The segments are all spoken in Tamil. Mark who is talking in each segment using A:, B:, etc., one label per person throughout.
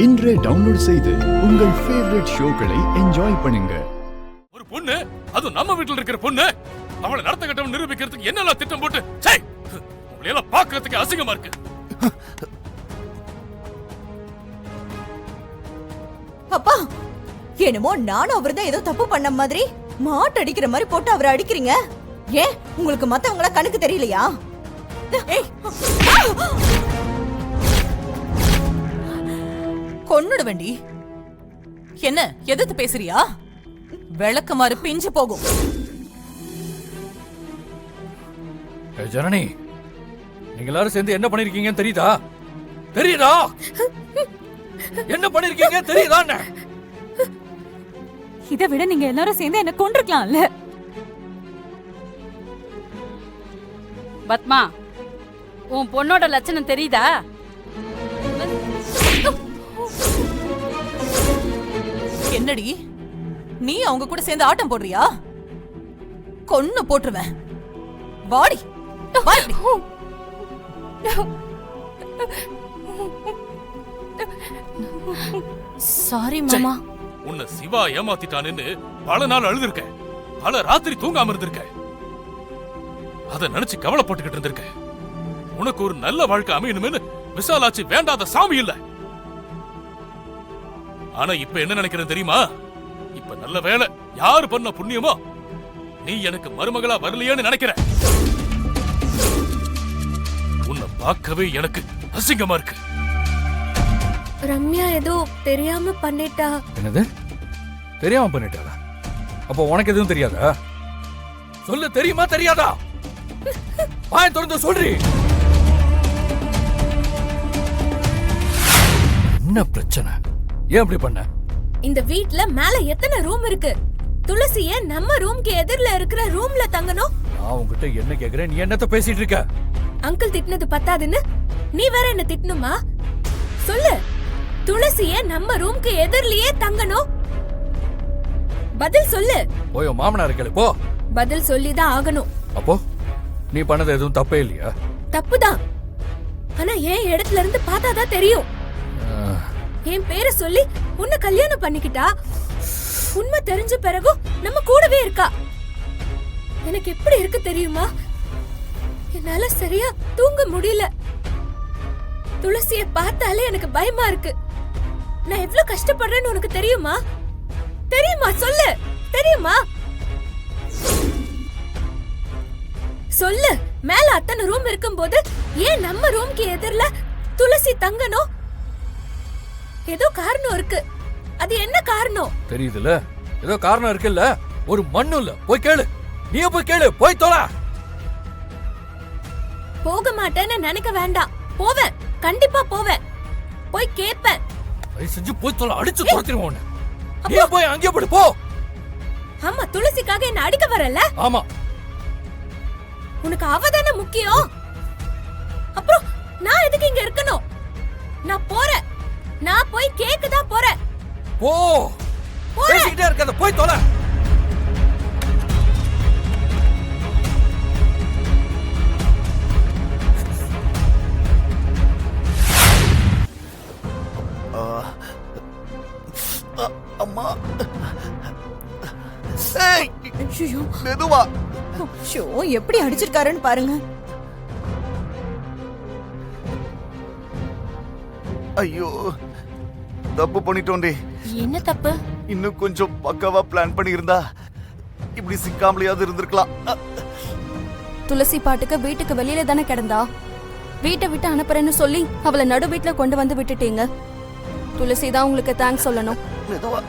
A: இன்றே டவுன்லோட் செய்து உங்கள் ஃபேவரட் ஷோக்களை என்ஜாய் பண்ணுங்க.
B: ஒரு பொண்ணு, அது நம்ம வீட்டுல இருக்கிற பொண்ணு, அவளை நடத்த கட்டவன் நிரூபிக்கிறதுக்கு என்னெல்லாம் திட்டம் போட்டு உங்களை எல்லாம் பார்க்கிறதுக்கு அசிங்கமா இருக்கு.
C: அப்பா, என்னமோ நானும் அவர்தான் ஏதோ தப்பு பண்ண மாதிரி மாட்டு அடிக்கிற மாதிரி போட்டு அவரை அடிக்கிறீங்க. ஏன் உங்களுக்கு மத்தவங்கள கணக்கு தெரியலையா? கொன்னுட வேண்டி. என்ன எதிர்த்து பேசுறியா? விளக்குமாறு பிஞ்சு போகும்.
B: ஜனனி, நீங்க எல்லாரும் சேர்ந்து என்ன பண்ணிருக்கீங்கன்னு தெரியுதா? தெரியுதா? என்ன பண்ணிருக்கீங்க தெரியுதா?
D: இதை விட நீங்க எல்லாரும் சேர்ந்து என்ன கொண்டிருக்கலாம்ல.
E: பத்மா, உன் பொண்ணோட லட்சணம் தெரியுதா?
C: என்னடி நீ அவங்க கூட சேர்ந்து ஆட்டம் போடுறியா? கொன்னு போட்டுருவேன். வாடி
E: சாரி மாமா.
B: உன்னை சிவா ஏமாத்திட்டான்னு பல நாள் அழுதுருக்க, பல ராத்திரி தூங்காம இருந்திருக்க, அத நினைச்சு கவலைப்பட்டுக்கிட்டு இருந்திருக்க. உனக்கு ஒரு நல்ல வாழ்க்கை அமையணும்னு விசாலாச்சி வேண்டாத சாமி இல்ல. ஆனா இப்ப என்ன நினைக்கிறேன் தெரியுமா? இப்ப நல்ல வேலை யாரு பண்ண புண்ணியமோ நீ எனக்கு மருமகளா வரலையேன்னு நினைக்கிற. உன்னை பார்க்கவே எனக்கு அசிங்கமா இருக்கு.
F: ரம்யா ஏதோ தெரியாம பண்ணிட்டா.
B: என்னது தெரியாம பண்ணிட்டாரா? அப்போ உனக்கு எதுவும் தெரியாதா? சொல்லு, தெரியுமா தெரியாதா? வாயை திறந்து சொல்றீ. என்ன பிரச்சனை? ஏன் அப்படி பண்ண?
F: இந்த வீட்ல மேல எத்தனை ரூம் இருக்கு? துளசிய நம்ம ரூம்க்கு எதிரில இருக்கிற ரூம்ல தங்கணும்.
B: நான் உன்கிட்ட என்ன கேக்குறேன், நீ என்னத்த பேசிட்டு இருக்க?
F: அங்கிள் திட்டினது பத்தாதுன்னு நீ வேற என்ன திட்டணுமா? சொல்லு, துளசிய நம்ம ரூம்க்கு எதிரிலேயே தங்கணும். பதில் சொல்லு.
B: போய் மாமனார் கேளு போ.
F: பதில் சொல்லிதான் ஆகணும்.
B: அப்போ நீ பண்ணது எதுவும் தப்பே இல்லையா?
F: தப்புதான், ஆனா என் இடத்துல இருந்து பார்த்தாதான் தெரியும். என் பேரை சொல்லி உன்னை கல்யாணம் பண்ணிக்கிட்டா உண்மை தெரிஞ்ச பிறகு நம்ம கூடவே இருக்கா. எனக்கு எப்படி இருக்கு தெரியுமா? என்னால சரியா தூங்க முடியல. துளசிய பார்த்தாலே எனக்கு பயமா இருக்கு. நான் எவ்வளவு கஷ்டப்படுறேன்னு உனக்கு தெரியுமா? தெரியுமா? சொல்லு, தெரியுமா? சொல்லு. மேல அத்தனை ரூம் இருக்கும்போது ஏன் நம்ம ரூம்க்கு எதிரில துளசி தங்கணும்? ஏதோ காரணம் இருக்கு. அது என்ன காரணம்?
B: தெரியுதுல, ஏதோ காரணம் இருக்குல்ல. ஒரு மண்ணு இல்ல, போய் கேளு. நீ போய் கேளு, போய் தொலை.
F: போக மாட்டேன்னு நினைக்க வேண்டாம். போவேன், கண்டிப்பா போவேன். போய் கேப்பேன்.
B: செஞ்சு போய் தொலை, அடிச்சு துரத்திடுவோம். நீ போய் அங்கே போடு போ.
F: ஆமா, துளசிக்காக என்ன அடிக்க வரல?
B: ஆமா.
F: உனக்கு அவதானே முக்கியம். அப்புறம் நான் எதுக்கு இங்க இருக்கணும்? நான் போறேன். நான் போய் கேக்குதான் போறேன்.
B: போ. பேசிக்கிட்டே இருக்காத, போய் தொலை.
G: அம்மா, மெதுவா.
C: எப்படி அடிச்சிருக்காருன்னு பாருங்க.
G: ஐயோ, தப்பு பண்ணிட்டோண்டி.
F: என்ன தப்பு?
G: இன்னும் கொஞ்சம் பக்காவா பிளான் பண்ணி இருந்தா இப்படி சிக்காமலையாவது இருந்திருக்கலாம்.
H: துளசி பாட்டுக்கு வீட்டுக்கு வெளியில தானே கிடந்தா. வீட்டை விட்டு அனுப்புறேன்னு சொல்லி அவளை நடு வீட்டுல கொண்டு வந்து விட்டுட்டீங்க. துளசி தான் உங்களுக்கு தேங்க்ஸ் சொல்லணும்.
G: மெதுவா.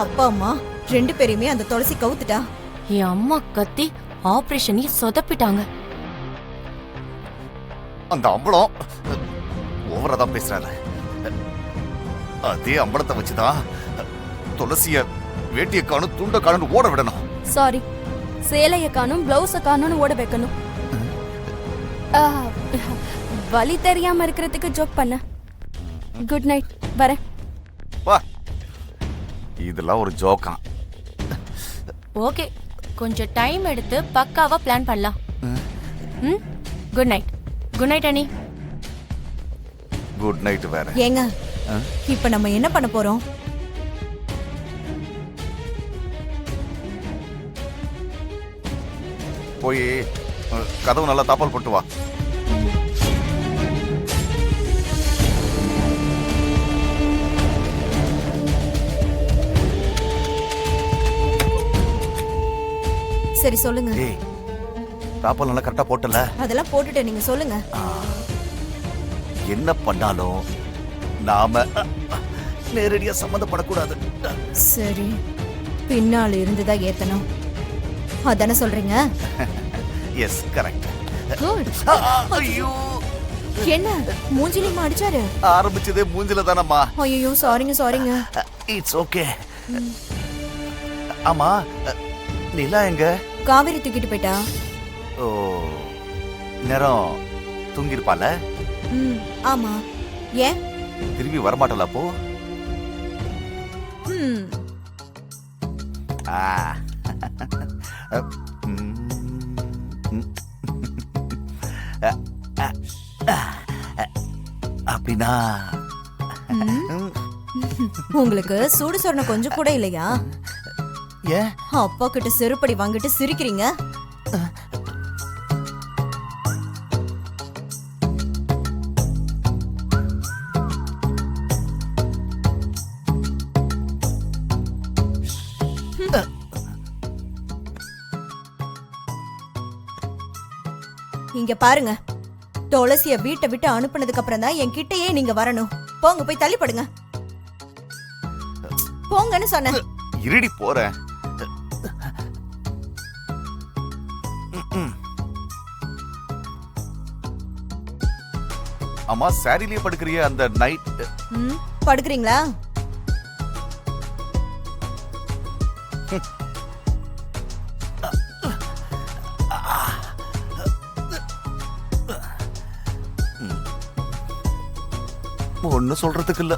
C: அப்பா அம்மா ரெண்டு பேரையுமே அந்த துளசி கவுத்துட்டா.
F: என் அம்மா கத்தி ஆபரேஷனை சொதப்பிட்டாங்க.
G: அந்த அம்பளம் ஓவரா தான் பேசுறாரு. அதே அம்பளத்தை வச்சுதான் துளசிய வேட்டிய காணும் துண்ட காணும் ஓட விடணும்.
H: சாரி, சேலைய காணும் பிளவுஸ காணும்னு ஓட வைக்கணும். வலி தெரியாம இருக்கிறதுக்கு ஜோக் பண்ண. குட் நைட், வரேன்.
G: வா, இதெல்லாம் ஒரு ஜோக்கா?
F: ஓகே, கொஞ்சம் டைம் எடுத்து பக்காவா பிளான் பண்ணலாம். Good night. குட் நைட் அனி.
G: Good night. வேற
C: ஏங்க இப்ப நம்ம என்ன பண்ண போறோம்?
G: போய் கதவு நல்லா தாப்பால் போட்டு வா.
C: சரி சொல்லுங்க.
G: ஏய், தாப்பால் நல்லா கரெக்டா போட்டல?
C: அதெல்லாம் போட்டுட்டு நீங்க சொல்லுங்க.
G: என்ன பண்ணாலும் நாம நேரடியா சம்மந்தப்படக்கூடாது.
C: சரி, பின்னால இருந்துதான் ஏத்தணும் அதானே சொல்றீங்க?
G: Yes, correct.
C: குட்.
G: ஐயோ,
C: என்ன மூஞ்சிலிமா அடிச்சாரு?
G: ஆரம்பிச்சதே மூஞ்சில தானம்மா.
C: ஐயோ சாரிங்க சாரிங்க.
G: It's okay. ஆமா, நிலா எங்க?
C: காவேரி தூக்கிட்டு போயிட்டா.
G: ஓ, நேரம் தூங்கிருப்பால.
C: ஆமா. ஏன்
G: திரும்பி வரமாட்டல அப்போ? ஆ. அப்படின்னா
C: உங்களுக்கு சூடு சொரணம் கொஞ்சம் கூட இல்லையா?
G: ஏன்
C: அப்பா கிட்ட செருப்படி வாங்கிட்டு சிரிக்கிறீங்க? இங்க பாருங்க, துளசிய வீட்டை விட்டு அனுப்புனதுக்கு அப்புறம் தான் என் கிட்டயே நீங்க வரணும். போங்க, போய் தள்ளிப்படுங்க. போங்கன்னு சொன்னேன்.
G: இருடி போறேன். அம்மா, சாரிலேயே படுக்கிறிய அந்த நைட்?
C: படுக்கிறீங்களா?
G: ஒன்னும் சொல்றதுக்கு இல்ல.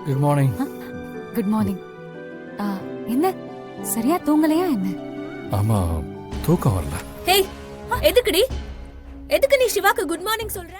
I: Good morning.
D: Good morning. என்ன சரியா தூங்கலையா என்ன?
I: ஆமா, தூக்கம் வரல.
F: ஹேய், எதுக்குடி? எதுக்கு நீ சிவாக்கு குட் மார்னிங் சொல்ற?